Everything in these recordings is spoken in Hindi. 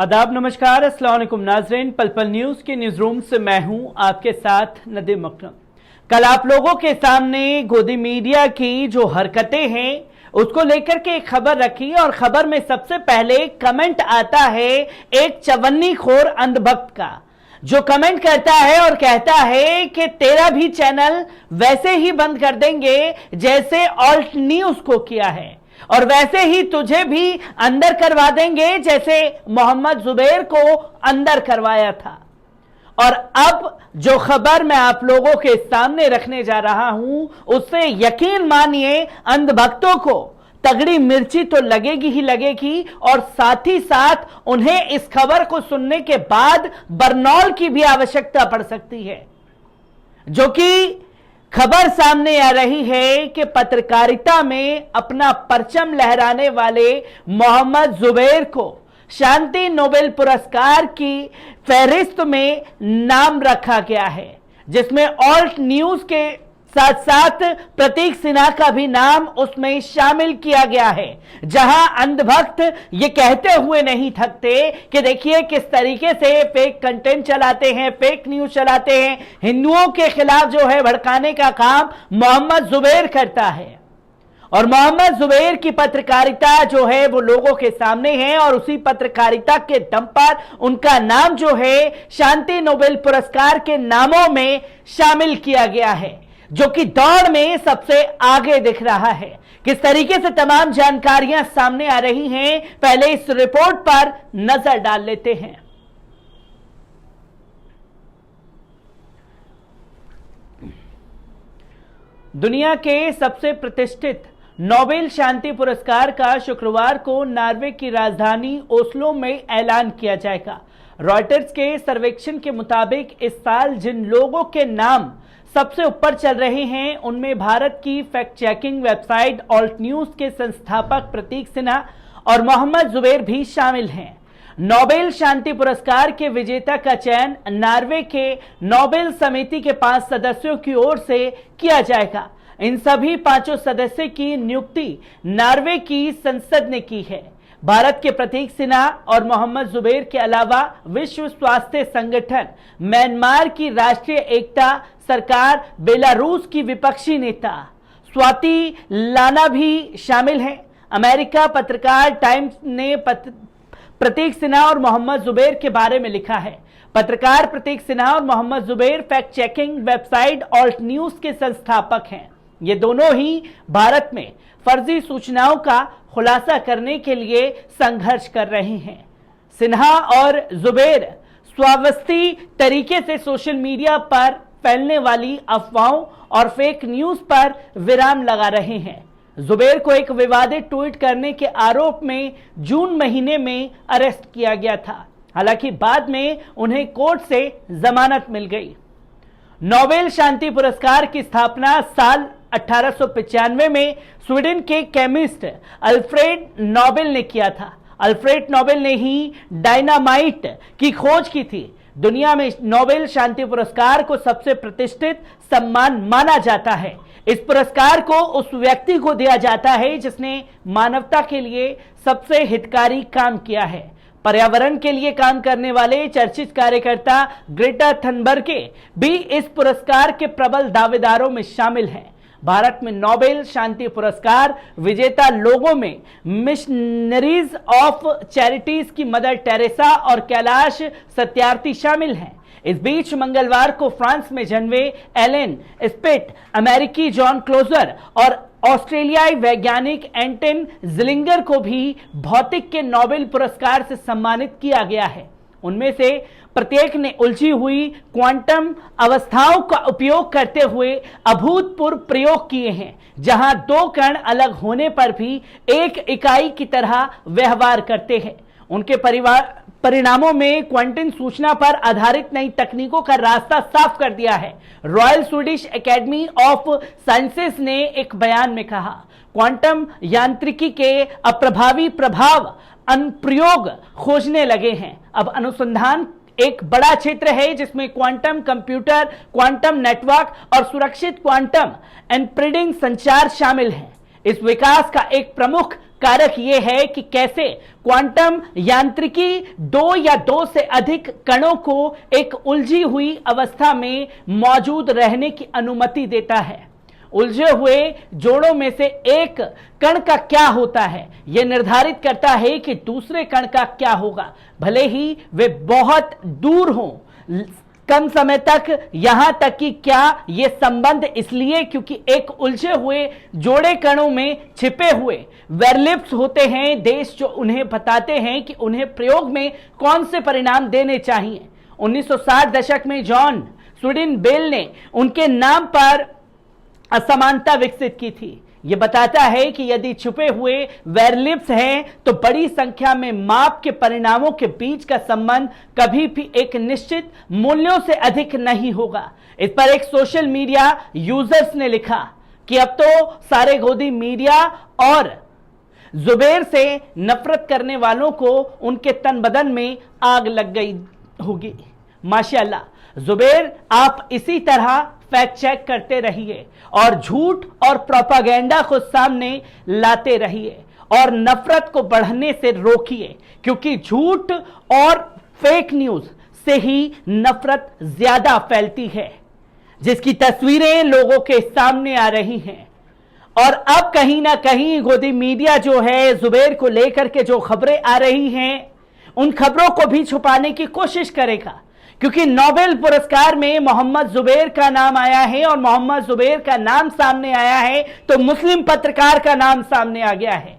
आदाब, नमस्कार, अस्सलाम वालेकुम नाज़रीन। पल पल न्यूज़ के न्यूज़ रूम से मैं हूं आपके साथ नदीम अकरम। कल आप लोगों के सामने गोदी मीडिया की जो हरकतें हैं उसको लेकर के एक खबर रखी और खबर में सबसे पहले कमेंट आता है एक चवन्नी खोर अंधभक्त का, जो कमेंट करता है और कहता है कि तेरा भी चैनल वैसे ही बंद कर देंगे जैसे ऑल्ट न्यूज़ को किया है, और वैसे ही तुझे भी अंदर करवा देंगे जैसे मोहम्मद जुबैर को अंदर करवाया था। और अब जो खबर मैं आप लोगों के सामने रखने जा रहा हूं उससे यकीन मानिए अंधभक्तों को तगड़ी मिर्ची तो लगेगी ही लगेगी, और साथ ही साथ उन्हें इस खबर को सुनने के बाद बरनौल की भी आवश्यकता पड़ सकती है। जो कि खबर सामने आ रही है कि पत्रकारिता में अपना परचम लहराने वाले मोहम्मद जुबैर को शांति नोबेल पुरस्कार की फहरिस्त में नाम रखा गया है, जिसमें ऑल्ट न्यूज़ के साथ साथ प्रतीक सिन्हा का भी नाम उसमें शामिल किया गया है। जहां अंधभक्त ये कहते हुए नहीं थकते कि देखिए किस तरीके से फेक कंटेंट चलाते हैं, फेक न्यूज़ चलाते हैं, हिंदुओं के खिलाफ जो है भड़काने का काम मोहम्मद जुबैर करता है। और मोहम्मद जुबैर की पत्रकारिता जो है वो लोगों के सामने है, और उसी पत्रकारिता के दम पर उनका नाम जो है शांति नोबेल पुरस्कार के नामों में शामिल किया गया है, जो कि दौड़ में सबसे आगे दिख रहा है। किस तरीके से तमाम जानकारियां सामने आ रही हैं, पहले इस रिपोर्ट पर नजर डाल लेते हैं। दुनिया के सबसे प्रतिष्ठित नोबेल शांति पुरस्कार का शुक्रवार को नॉर्वे की राजधानी ओस्लो में ऐलान किया जाएगा। रॉयटर्स के सर्वेक्षण के मुताबिक इस साल जिन लोगों के नाम सबसे ऊपर चल रहे हैं उनमें भारत की fact checking website Alt News के संस्थापक प्रतीक सिन्हा और मोहम्मद जुबैर भी शामिल हैं। नोबेल शांति पुरस्कार के विजेता का चयन नॉर्वे के नोबेल समिति के 5 सदस्यों की ओर से किया जाएगा। इन सभी 5 सदस्यों की नियुक्ति नॉर्वे की संसद ने की है। भारत के प्रतीक सिन्हा और मोहम्मद जुबैर के अलावा विश्व स्वास्थ्य संगठन, म्यांमार की राष्ट्रीय एकता सरकार, बेलारूस की विपक्षी नेता स्वाति लाना भी शामिल हैं। अमेरिका पत्रकार टाइम्स ने प्रतीक सिन्हा और मोहम्मद जुबैर के बारे में लिखा है। पत्रकार प्रतीक सिन्हा और Mohammed Zubair fact checking website Alt News के संस्थापक हैं। ये दोनों ही भारत में फर्जी सूचनाओं का खुलासा करने के लिए संघर्ष कर रहे हैं। सिन्हा और जुबैर स्वावस्थी तरीके से सोशल मीडिया पर फैलने वाली अफवाहों और फेक न्यूज़ पर विराम लगा रहे हैं। जुबैर को एक विवादित ट्वीट करने के आरोप में जून महीने में अरेस्ट किया गया था। हालांकि बाद में उन्हें कोर्ट से जमानत मिल गई। नोबेल शांति पुरस्कार की स्थापना साल 1895 में स्वीडन के केमिस्ट अल्फ्रेड नोबेल ने किया था। अल्फ्रेड नोबेल ने ही डायनामाइट की खोज की थी। दुनिया में नोबेल शांति पुरस्कार को सबसे प्रतिष्ठित सम्मान माना जाता है। इस पुरस्कार को उस व्यक्ति को दिया जाता है जिसने मानवता के लिए सबसे हितकारी काम किया है। पर्यावरण के लिए काम करने वाले चर्चित कार्यकर्ता ग्रेटा थनबर्ग भी इस पुरस्कार के प्रबल दावेदारों में शामिल हैं। भारत में नोबेल शांति पुरस्कार विजेता लोगों में मिशनरीज ऑफ चैरिटीज की मदर टेरेसा और कैलाश सत्यार्थी शामिल हैं। इस बीच मंगलवार को फ्रांस में जन्मे एलेन स्पिट, अमेरिकी जॉन क्लोजर और ऑस्ट्रेलियाई वैज्ञानिक एंटन जिलिंगर को भी भौतिक के नोबेल पुरस्कार से सम्मानित किया गया है। उनमें से प्रत्येक ने उलझी हुई क्वांटम अवस्थाओं का उपयोग करते हुए अभूतपूर्व प्रयोग किए हैं, जहां 2 कण अलग होने पर भी एक इकाई की तरह व्यवहार करते हैं। उनके परिणामों में क्वांटम सूचना पर आधारित नई तकनीकों का रास्ता साफ कर दिया है। Royal Swedish academy of sciences ने एक बयान में कहा, क्वांटम यांत्रिकी के अप्रभावी प्रभाव अनुप्रयोग खोजने लगे हैं। अब अनुसंधान एक बड़ा क्षेत्र है जिसमें क्वांटम कंप्यूटर, क्वांटम नेटवर्क और सुरक्षित क्वांटम एन्क्रिप्टिंग संचार शामिल हैं। इस विकास का एक प्रमुख कारक यह है कि कैसे क्वांटम यांत्रिकी दो या दो से अधिक कणों को एक उलझी हुई अवस्था में मौजूद रहने की अनुमति देता है। उलझे हुए जोड़ों में से एक कण का क्या होता है यह निर्धारित करता है कि दूसरे कण का क्या होगा, भले ही वे बहुत दूर हों, कम समय तक, यहां तक कि क्या यह संबंध इसलिए क्योंकि एक उलझे हुए जोड़े कणों में छिपे हुए वेरलिप्स होते हैं देश जो उन्हें बताते हैं कि उन्हें प्रयोग में कौन से परिणाम देने चाहिए। 1960 दशक में जॉन स्वीडन बेल ने उनके नाम पर असमानता विकसित की थी। यह बताता है कि यदि छुपे हुए वेरलिप्स हैं तो बड़ी संख्या में माप के परिणामों के बीच का संबंध कभी भी एक निश्चित मूल्यों से अधिक नहीं होगा। इस पर एक सोशल मीडिया यूजर्स ने लिखा कि अब तो सारे गोदी मीडिया और जुबैर से नफरत करने वालों को उनके तन बदन में आग लग गई होगी। माशाअल्लाह जुबैर, आप इसी तरह फैक्ट चेक करते रहिए और झूठ और प्रोपागेंडा को सामने लाते रहिए और नफरत को बढ़ने से रोकिए, क्योंकि झूठ और फेक न्यूज से ही नफरत ज्यादा फैलती है, जिसकी तस्वीरें लोगों के सामने आ रही हैं। और अब कहीं ना कहीं गोदी मीडिया जो है जुबैर को लेकर के जो खबरें आ रही हैं उन खबरों को भी छुपाने की कोशिश करेगा, क्योंकि नोबेल पुरस्कार में मोहम्मद जुबैर का नाम आया है और मोहम्मद जुबैर का नाम सामने आया है तो मुस्लिम पत्रकार का नाम सामने आ गया है,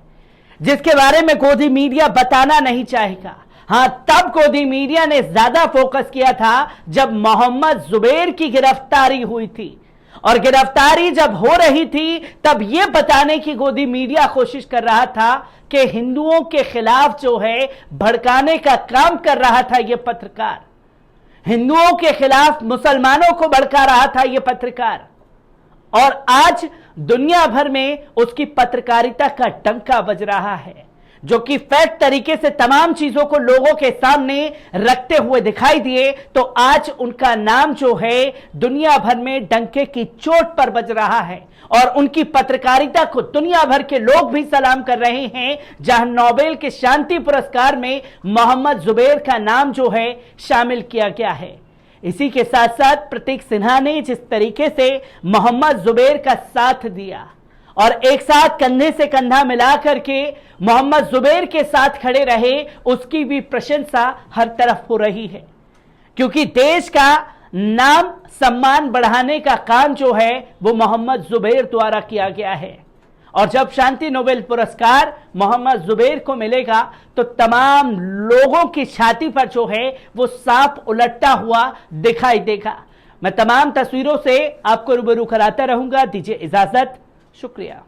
जिसके बारे में गोदी मीडिया बताना नहीं चाहेगा। हां, तब गोदी मीडिया ने ज्यादा फोकस किया था जब मोहम्मद जुबैर की गिरफ्तारी हुई थी, और गिरफ्तारी जब हो रही थी तब यह बताने की गोदी मीडिया कोशिश कर रहा था कि हिंदुओं के खिलाफ जो है भड़काने का काम कर रहा था यह पत्रकार, हिंदुओं के खिलाफ मुसलमानों को भड़का रहा था यह पत्रकार, और आज दुनिया भर में उसकी पत्रकारिता का डंका बज रहा है, जो कि फैक्ट तरीके से तमाम चीजों को लोगों के सामने रखते हुए दिखाई दिए, तो आज उनका नाम जो है दुनिया भर में डंके की चोट पर बज रहा है और उनकी पत्रकारिता को दुनिया भर के लोग भी सलाम कर रहे हैं। जहां नोबेल के शांति पुरस्कार में मोहम्मद जुबैर का नाम जो है शामिल किया गया है। इसी के साथ साथ प्रतीक सिन्हा ने जिस तरीके से मोहम्मद जुबैर का साथ दिया और एक साथ कंधे से कंधा मिला करके मोहम्मद जुबैर के साथ खड़े रहे, उसकी भी प्रशंसा हर तरफ हो रही है, क्योंकि देश का नाम सम्मान बढ़ाने का काम जो है वो मोहम्मद जुबैर द्वारा किया गया है। और जब शांति नोबेल पुरस्कार मोहम्मद जुबैर को मिलेगा तो तमाम लोगों की छाती पर जो है वो सांप उलटता हुआ दिखाई देगा। मैं तमाम तस्वीरों से आपको रूबरू कराता रहूंगा। दीजिए इजाजत, शुक्रिया।